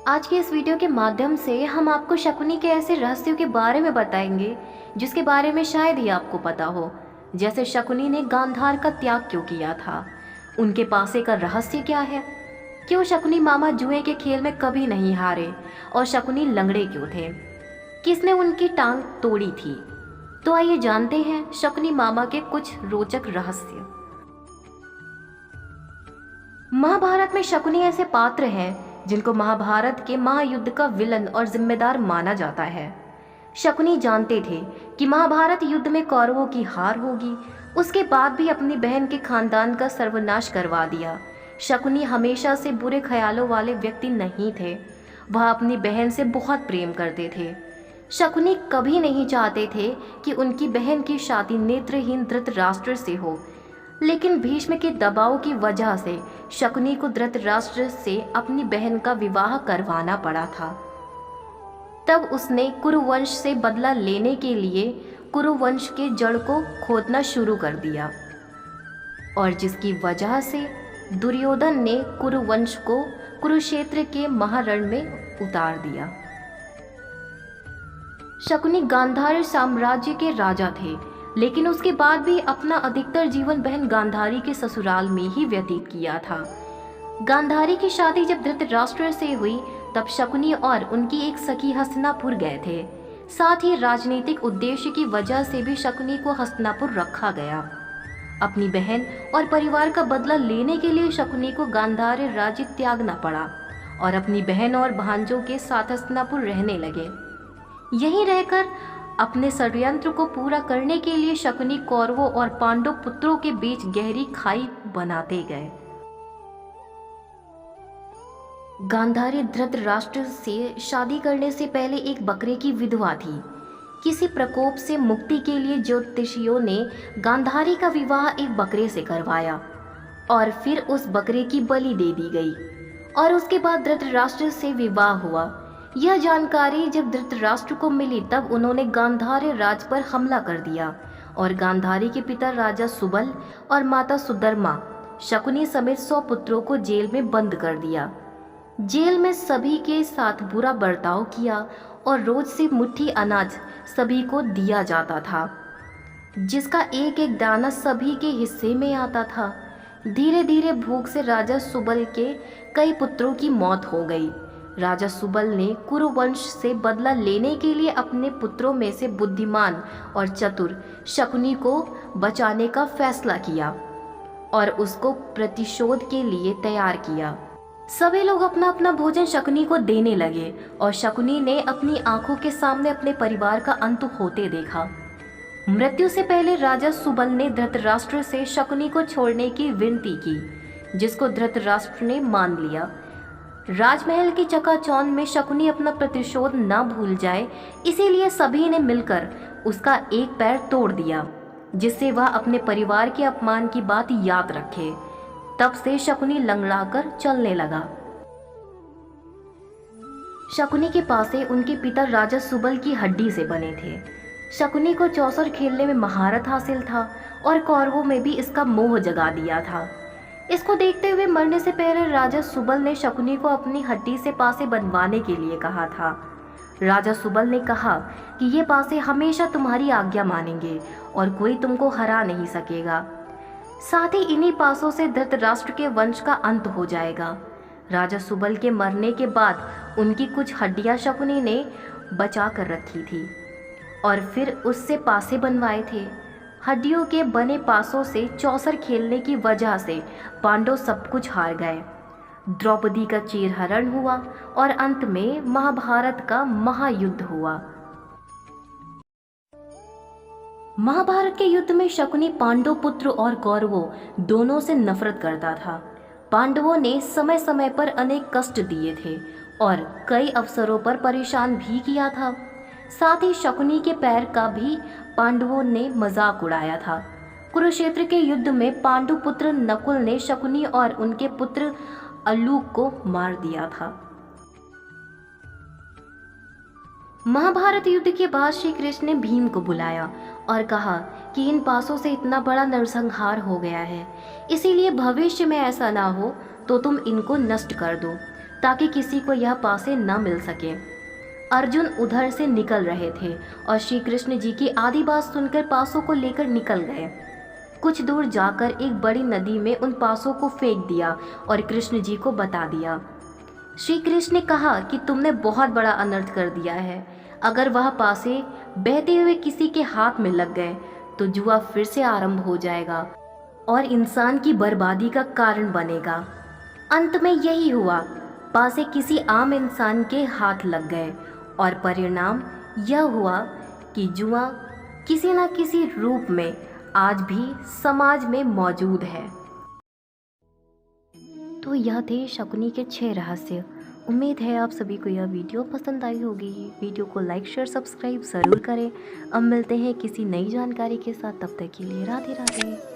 आज के इस वीडियो के माध्यम से हम आपको शकुनी के ऐसे रहस्यों के बारे में बताएंगे जिसके बारे में शायद ही आपको पता हो। जैसे शकुनी ने गांधार का त्याग क्यों किया था, उनके पासे का रहस्य क्या है, क्यों शकुनी मामा जुए के खेल में कभी नहीं हारे, और शकुनी लंगड़े क्यों थे, किसने उनकी टांग तोड़ी थी। तो आइए जानते हैं शकुनी मामा के कुछ रोचक रहस्य। महाभारत में शकुनी ऐसे पात्र हैं जिनको महाभारत के महायुद्ध का विलन और जिम्मेदार माना जाता है। शकुनी जानते थे कि महाभारत युद्ध में कौरवों की हार होगी, उसके बाद भी अपनी बहन के खानदान का सर्वनाश करवा दिया। शकुनी हमेशा से बुरे ख्यालों वाले व्यक्ति नहीं थे, वह अपनी बहन से बहुत प्रेम करते थे। शकुनी कभी नहीं चाहते थे कि उनकी बहन की शादी नेत्रहीन धृतराष्ट्र से हो, लेकिन भीष्म के दबाव की वजह से शकुनी को धृतराष्ट्र से अपनी बहन का विवाह करवाना पड़ा था। तब उसने कुरुवंश से बदला लेने के लिए कुरुवंश के जड़ को खोदना शुरू कर दिया, और जिसकी वजह से दुर्योधन ने कुरुवंश को कुरुक्षेत्र के महारण में उतार दिया। शकुनी गांधार साम्राज्य के राजा थे, लेकिन उसके बाद भी अपना अधिकतर जीवन बहन गांधारी के ससुराल में ही व्यतीत किया था। गांधारी की शादी जब धृतराष्ट्र से हुई तब शकुनी और उनकी एक सखी हस्तिनापुर गए थे। साथ ही राजनीतिक उद्देश्य की वजह से भी शकुनी को हस्तिनापुर रखा गया। अपनी बहन और परिवार का बदला लेने के लिए शकुनी को गांधार राज्य त्यागना पड़ा और अपनी बहन और भांजों के साथ हस्तिनापुर रहने लगे। यहीं रहकर अपने षड्यंत्र को पूरा करने के लिए शकुनी कौरवों और पांडव पुत्रों के बीच गहरी खाई बनाते गए। गांधारी धृतराष्ट्र से शादी करने से पहले एक बकरे की विधवा थी। किसी प्रकोप से मुक्ति के लिए ज्योतिषियों ने गांधारी का विवाह एक बकरे से करवाया और फिर उस बकरे की बलि दे दी गई, और उसके बाद धृतराष्ट्र से विवाह हुआ। यह जानकारी जब धृतराष्ट्र को मिली तब उन्होंने गांधार राज पर हमला कर दिया और गांधारी के पिता राजा सुबल और माता सुधर्मा शकुनी समेत 100 पुत्रों को जेल में बंद कर दिया। जेल में सभी के साथ बुरा बर्ताव किया और रोज से मुट्ठी अनाज सभी को दिया जाता था, जिसका एक एक दाना सभी के हिस्से में आता था। धीरे धीरे भूख से राजा सुबल के कई पुत्रों की मौत हो गई। राजा सुबल ने कुरुवंश से बदला लेने के लिए अपने पुत्रों में से बुद्धिमान और चतुर शकुनी को बचाने का फैसला किया और उसको प्रतिशोध के लिए तैयार किया। सभी लोग अपना अपना भोजन शकुनी को देने लगे और शकुनी ने अपनी आंखों के सामने अपने परिवार का अंत होते देखा। मृत्यु से पहले राजा सुबल ने धृतराष्ट्र से शकुनी को छोड़ने की विनती की, जिसको धृतराष्ट्र ने मान लिया। राजमहल की चकाचौंध में शकुनी अपना प्रतिशोध न भूल जाए, इसीलिए सभी ने मिलकर उसका एक पैर तोड़ दिया, जिससे वह अपने परिवार के अपमान की बात याद रखे। तब से शकुनी लंगड़ाकर चलने लगा। शकुनी के पासे उनके पिता राजा सुबल की हड्डी से बने थे। शकुनी को चौसर खेलने में महारत हासिल था और कौरवों में भी इसका मोह जगा दिया था। इसको देखते हुए मरने से पहले राजा सुबल ने शकुनी को अपनी हड्डी से पासे बनवाने के लिए कहा था। राजा सुबल ने कहा कि ये पासे हमेशा तुम्हारी आज्ञा मानेंगे और कोई तुमको हरा नहीं सकेगा। साथ ही इन्हीं पासों से धृतराष्ट्र के वंश का अंत हो जाएगा। राजा सुबल के मरने के बाद उनकी कुछ हड्डियां शकुनी ने बचा कर रखी थी और फिर उससे पासे बनवाए थे। हड्डियों के बने पासों से चौसर खेलने की वजह से पांडव सब कुछ हार गए। द्रौपदी का चीरहरण हुआ और अंत में महाभारत का महायुद्ध हुआ। महाभारत के युद्ध में शकुनी पांडव पुत्र और कौरवों दोनों से नफरत करता था। पांडवों ने समय समय पर अनेक कष्ट दिए थे और कई अवसरों पर परेशान भी किया था। साथ ही शकुनी के पैर का भी पांडवों ने मजाक उड़ाया था। कुरुक्षेत्र के युद्ध में पांडु पुत्र नकुल ने शकुनी और उनके पुत्र अल्लूक को मार दिया था। महाभारत युद्ध के बाद श्री कृष्ण ने भीम को बुलाया और कहा कि इन पासों से इतना बड़ा नरसंहार हो गया है, इसीलिए भविष्य में ऐसा ना हो तो तुम इनको नष्ट कर दो। ताकि किसी को यह पासे न मिल सके। अर्जुन उधर से निकल रहे थे और श्री कृष्ण जी की आधी बात सुनकर पासों को लेकर निकल गए। कुछ दूर जाकर एक बड़ी नदी में उन पासों को फेंक दिया और कृष्ण जी को बता दिया। श्री कृष्ण ने कहा कि तुमने बहुत बड़ा अनर्थ कर दिया है। अगर वह पासे बहते हुए किसी के हाथ में लग गए तो जुआ फिर से आरंभ हो जाएगा और इंसान की बर्बादी का कारण बनेगा। अंत में यही हुआ, पासे किसी आम इंसान के हाथ लग गए और परिणाम यह हुआ कि जुआ किसी न किसी रूप में आज भी समाज में मौजूद है। तो यह थे शकुनी के 6 रहस्य। उम्मीद है आप सभी को यह वीडियो पसंद आई होगी। वीडियो को लाइक शेयर सब्सक्राइब ज़रूर करें। अब मिलते हैं किसी नई जानकारी के साथ, तब तक के लिए राधे राधे।